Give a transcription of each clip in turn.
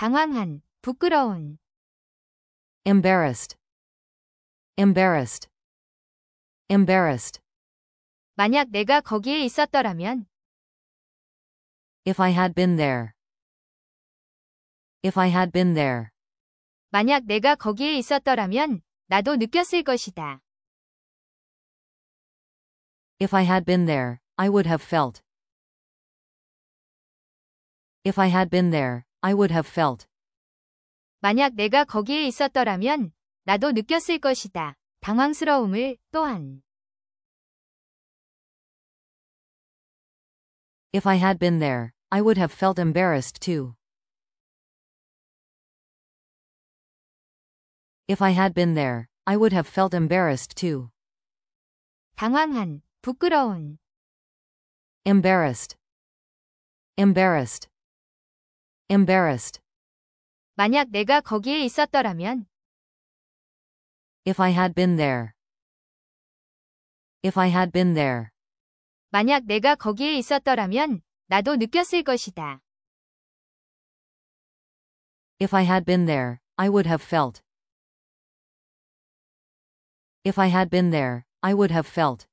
당황한, 부끄러운. embarrassed, embarrassed, embarrassed. 만약 내가 거기에 있었더라면. If I had been there, if I had been there. 만약 내가 거기에 있었더라면 나도 느꼈을 것이다. If I had been there, I would have felt. If I had been there, I would have felt. 만약 내가 거기에 있었더라면 나도 느꼈을 것이다. 당황스러움을 또한. If I had been there, I would have felt embarrassed too. If I had been there, I would have felt embarrassed too. 당황한, 부끄러운. embarrassed, embarrassed, embarrassed. 만약 내가 거기에 있었더라면. If I had been there, if I had been there. 만약 내가 거기에 있었더라면 나도 느꼈을 것이다. If I had been there, I would have felt. If I had been there, I would have felt.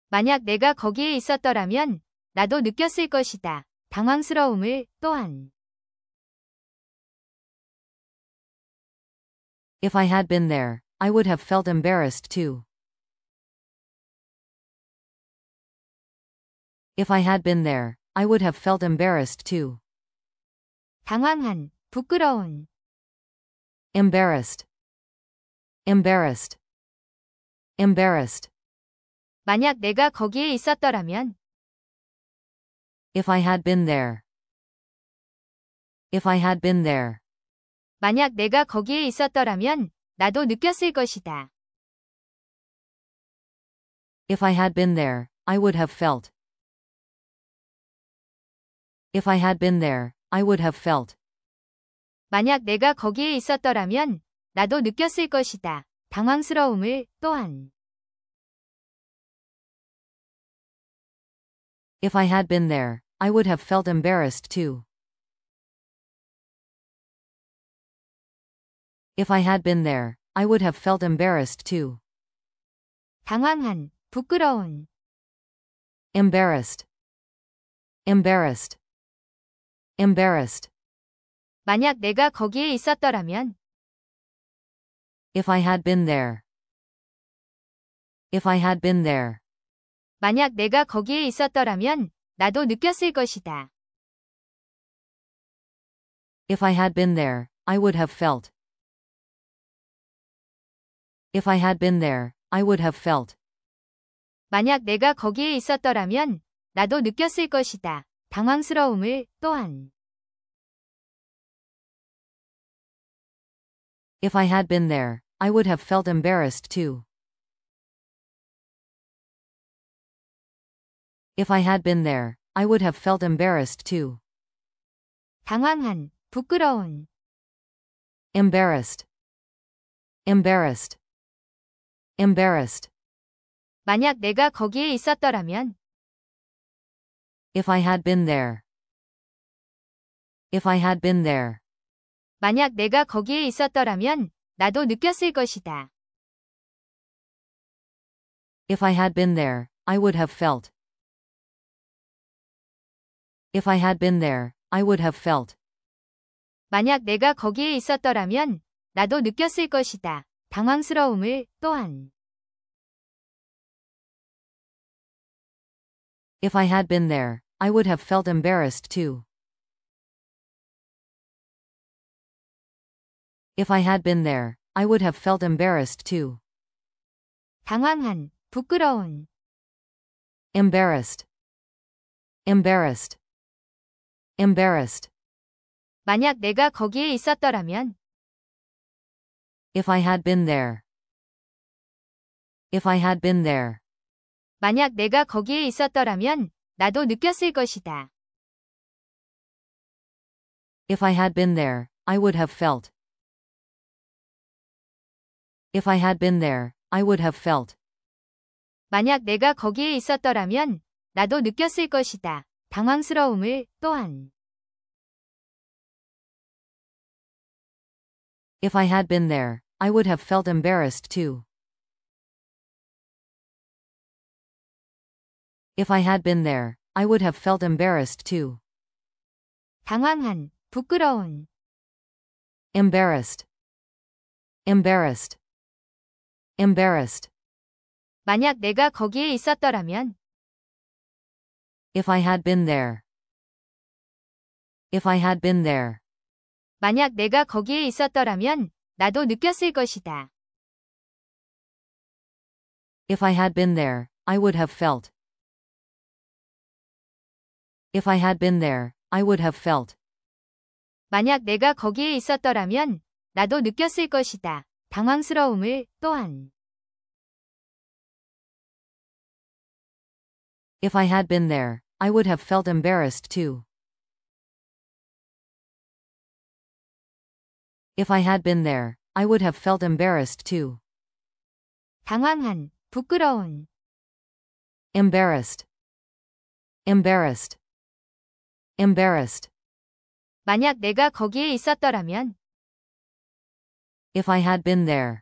만약 내가 거기에 있었더라면 나도 느꼈을 것이다. 당황스러움을 또한. If I had been there, I would have felt embarrassed too. If I had been there, I would have felt embarrassed too. 당황한, 부끄러운. embarrassed, embarrassed, embarrassed. 만약 내가 거기에 있었더라면. If I had been there, if I had been there. 만약 내가 거기에 있었더라면 나도 느꼈을 것이다. If I had been there, I would have felt. If I had been there, I would have felt. 만약 내가 거기에 있었더라면 나도 느꼈을 것이다. 당황스러움을 또한. If I had been there, I would have felt embarrassed too. If I had been there, I would have felt embarrassed too. 당황한, 부끄러운. embarrassed, embarrassed, embarrassed. 만약 내가 거기에 있었더라면. If I had been there, if I had been there. 만약 내가 거기에 있었더라면 나도 느꼈을 것이다. If I had been there, I would have felt. If I had been there, I would have felt. 만약 내가 거기에 있었더라면 나도 느꼈을 것이다. 당황스러움을 또한. If I had been there, I would have felt embarrassed too. If I had been there, I would have felt embarrassed too. 당황한, 부끄러운. embarrassed, embarrassed, embarrassed. 만약 내가 거기에 있었더라면. If I had been there, if I had been there. 만약 내가 거기에 있었더라면 나도 느꼈을 것이다. If I had been there, I would have felt. If I had been there, I would have felt. 만약 내가 거기에 있었더라면 나도 느꼈을 것이다. 당황스러움을 또한. If I had been there, I would have felt embarrassed too. If I had been there, I would have felt embarrassed too. 당황한, 부끄러운. embarrassed, embarrassed, embarrassed. 만약 내가 거기에 있었더라면. If I had been there, if I had been there. 만약 내가 거기에 있었더라면 나도 느꼈을 것이다. If I had been there, I would have felt. If I had been there, I would have felt. 만약 내가 거기에 있었더라면 나도 느꼈을 것이다. 당황스러움을 또한. If I had been there, I would have felt embarrassed too. If I had been there, I would have felt embarrassed too. 당황한, 부끄러운. Embarrassed. Embarrassed. Embarrassed. 만약 내가 거기에 있었더라면. If I had been there. If I had been there. 만약 내가 거기에 있었더라면 나도 느꼈을 것이다. If I had been there, I would have felt. If I had been there, I would have felt. 만약 내가 거기에 있었더라면 나도 느꼈을 것이다. 당황스러움을 또한. If I had been there, I would have felt embarrassed too. If I had been there, I would have felt embarrassed too. 당황한, 부끄러운. Embarrassed. Embarrassed. Embarrassed. 만약 내가 거기에 있었더라면. If I had been there.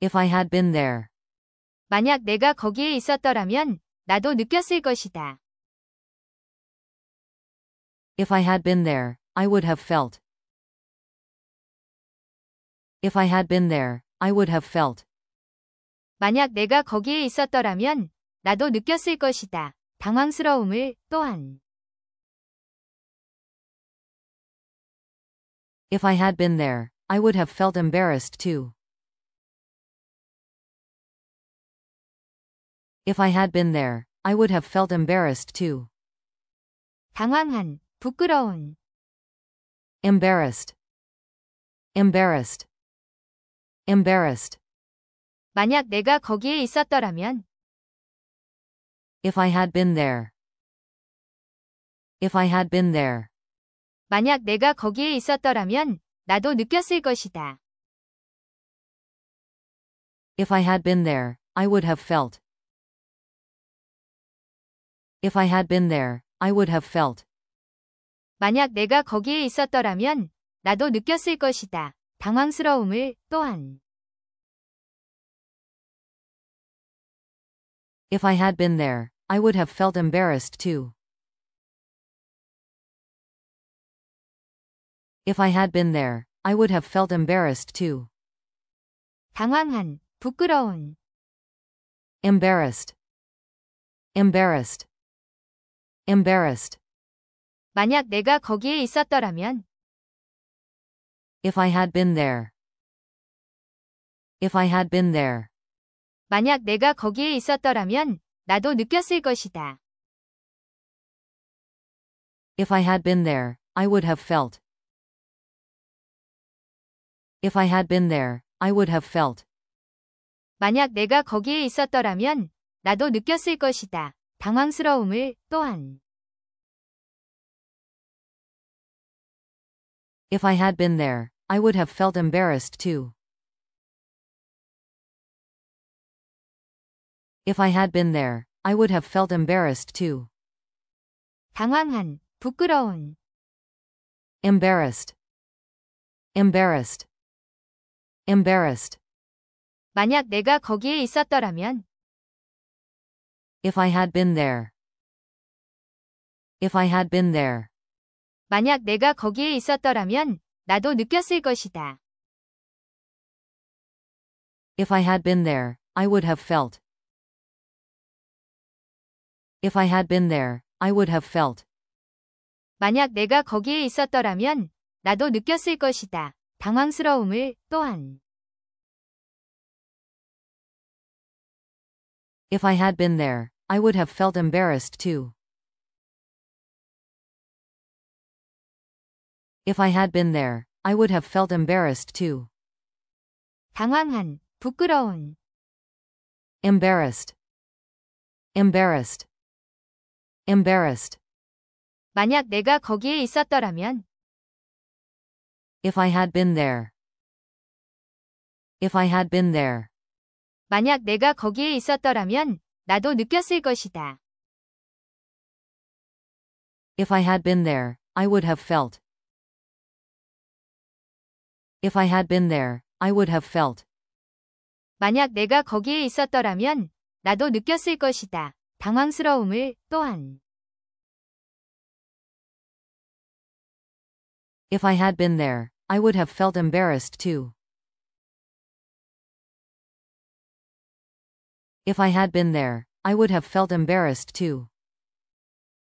If I had been there. 만약 내가 거기에 있었더라면 나도 느꼈을 것이다. If I had been there, I would have felt. If I had been there, I would have felt. 만약 내가 거기에 있었더라면 나도 느꼈을 것이다. 당황스러움을 또한. If I had been there, I would have felt embarrassed too. If I had been there, I would have felt embarrassed too. 당황한, 부끄러운. Embarrassed. Embarrassed. Embarrassed. 만약 내가 거기에 있었더라면. If I had been there. If I had been there. 만약 내가 거기에 있었더라면 나도 느꼈을 것이다. If I had been there, I would have felt. If I had been there, I would have felt. 만약 내가 거기에 있었더라면 나도 느꼈을 것이다. 당황스러움을 또한. If I had been there, I would have felt embarrassed too. If I had been there, I would have felt embarrassed too. 당황한, 부끄러운. Embarrassed. Embarrassed. Embarrassed. 만약 내가 거기에 있었더라면. If I had been there. If I had been there. 만약 내가 거기에 있었더라면 나도 느꼈을 것이다. If I had been there, I would have felt. If I had been there, I would have felt. 만약 내가 거기에 있었더라면 나도 느꼈을 것이다. 당황스러움을 또한. If I had been there, I would have felt embarrassed too. If I had been there, I would have felt embarrassed too. 당황한, 부끄러운. Embarrassed. Embarrassed. Embarrassed. 만약 내가 거기에 있었더라면. If I had been there. If I had been there. 만약 내가 거기에 있었더라면 나도 느꼈을 것이다. If I had been there, I would have felt. If I had been there, I would have felt. 만약 내가 거기에 있었더라면 나도 느꼈을 것이다. 당황스러움을 또한. If I had been there, I would have felt embarrassed too. If I had been there, I would have felt embarrassed too. 당황한, 부끄러운. Embarrassed. Embarrassed. Embarrassed. 만약 내가 거기에 있었더라면. If I had been there. If I had been there. 만약 내가 거기에 있었더라면 나도 느꼈을 것이다. If I had been there, I would have felt. If I had been there, I would have felt. 만약 내가 거기에 있었더라면 나도 느꼈을 것이다. 당황스러움을 또한. If I had been there, I would have felt embarrassed too. If I had been there, I would have felt embarrassed too.